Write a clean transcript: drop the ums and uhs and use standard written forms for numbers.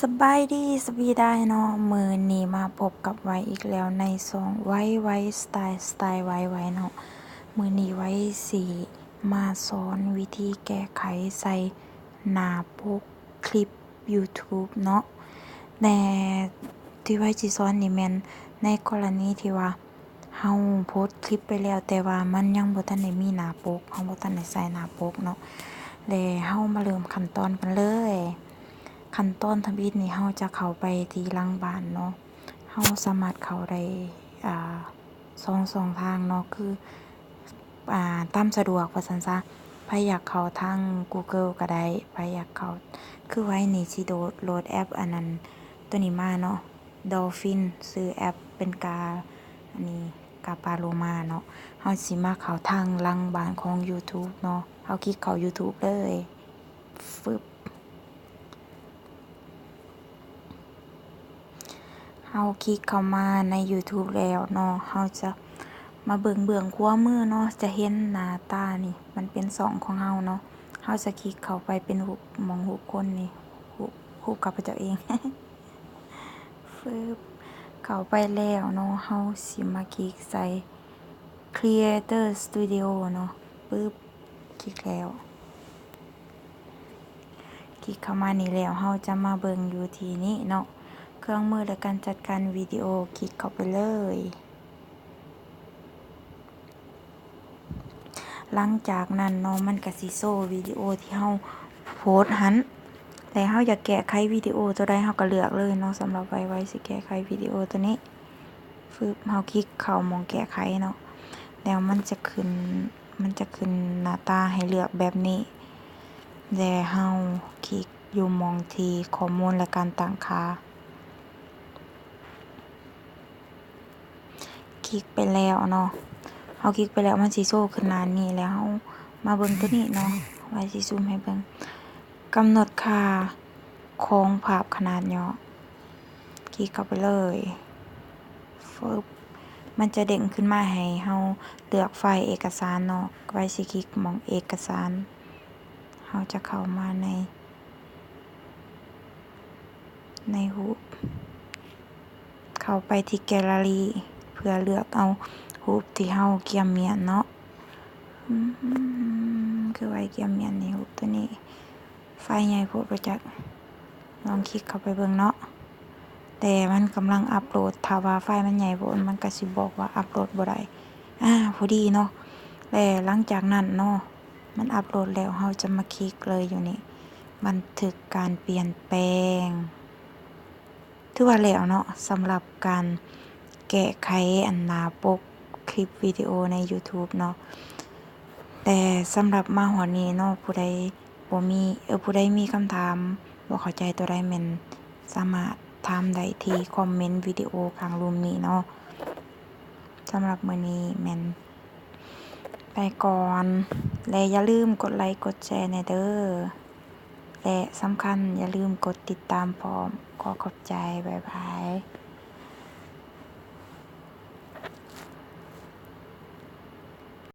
สบายดีสวีได้เนาะมือนี้มาพบกับไว้อีกแล้วในซองไว้สไตล์ไว้เนาะมือนี้ไว้สีมาสอนวิธีแก้ไขใส่หน้าปกคลิป YouTube เนาะแต่ที่ไว้สิสอนนี่แม่นในกรณีที่ว่าเฮาโพสต์คลิปไปแล้วแต่ว่ามันยังบ่ทันได้มีหน้าปกเฮาบ่ทันได้ใส่หน้าปกเนาะแล้วเฮามาเริ่มขั้นตอนกันเลยขั้นตอนทำอิฐนี่เฮาจะเข้าไปที่หลังบ้านเนาะเฮาสามารถเข้าได้สองทางเนาะคือตามสะดวกว่าซั่นซะไผอยากเข้าทาง Google ก็ได้ไผอยากเข้าคือไว้นี่สิโหลดแอปอันนั้นตัวนี้มาเนาะ Dolphin ชื่อแอปเป็นอันนี้กาปาโลมาเนาะเฮาสิมาเข้าทางหลังบ้านของ YouTube เนาะเฮาคลิกเข้า YouTube เลยฟึบ เฮาคลิกเข้ามาใน YouTube แล้วเนาะเฮาจะมาเบิ่งขวามือเนาะจะเห็นหน้าตานี่มันเป็น2ของเฮาเนาะเฮาจะคลิกเข้าไปเป็นรูปหม้องรูปคนนี่รูปกับพระเจ้าเอง ฟึบเข้าไปแล้วเนาะเฮาสิมาคลิกใส่ Creator Studio เนาะปึ๊บคลิกแล้วคลิกเข้ามานี่แล้วเฮาจะมาเบิ่งอยู่ที่นี้เนาะเครื่องมือและการจัดการวิดีโอคลิกเข้าไปเลยหลังจากนั้นเนาะมันก็สิโชว์วิดีโอที่เฮาโพสต์หั้นแล้วเฮาอยากแก้ไขวิดีโอตัวใดเฮาก็เลือกเลยเนาะสำหรับไว้สิแก้ไขวิดีโอตัวนี้ฟึบเฮาคลิกเข้าหม้องแก้ไขเนาะแล้วมันจะขึ้นหน้าตาให้เลือกแบบนี้แล้วเฮาคลิกอยู่หม้องที่ข้อมูลและการตั้งค่าคลิกไปแล้วเนาะเฮาคลิกไปแล้วมันสิโชว์ขึ้นหน้านี้แล้วเฮามาเบิ่งตัวนี้เนาะไว้สิซูมให้เบิ่งกำหนดค่าของภาพขนาดย่อคลิกเข้าไปเลยฟึบมันจะเด้งขึ้นมาให้เฮาเลือกไฟล์เอกสารเนาะไว้สิคลิกหม้องเอกสารเฮาจะเข้ามาในรูปเข้าไปที่แกลเลอรี่เพื่อเลือกเอารูปที่เฮาเกี่ยมเมียนเนาะคือไว้เกี่ยมเมียนนี่รูปตัวนี้ไฟล์ใหญ่โพดบ่จักลองคลิกเข้าไปเบิ่งเนาะแต่มันกำลังอัปโหลดถ้าว่าไฟล์มันใหญ่โพดมันก็สิบอกว่าอัปโหลดบ่ได้พอดีเนาะแล้วหลังจากนั้นเนาะมันอัปโหลดแล้วเฮาจะมาคลิกเลยอยู่นี่บันทึกการเปลี่ยนแปลงถือว่าแล้วเนาะสำหรับการแก้ไขหน้าปกคลิปวิดีโอใน YouTube เนาะแต่สำหรับมาฮอดนี้เนาะผู้ใดมีคำถามบ่เข้าใจตัวใดแม่นสามารถถามได้ที่คอมเมนต์วิดีโอข้างรูปนี้เนาะสำหรับมื้อนี้แม่นไปก่อนและอย่าลืมกดไลค์กดแชร์แหน่เด้อและสำคัญอย่าลืมกดติดตามพร้อมขอขอบใจบ๊ายบาย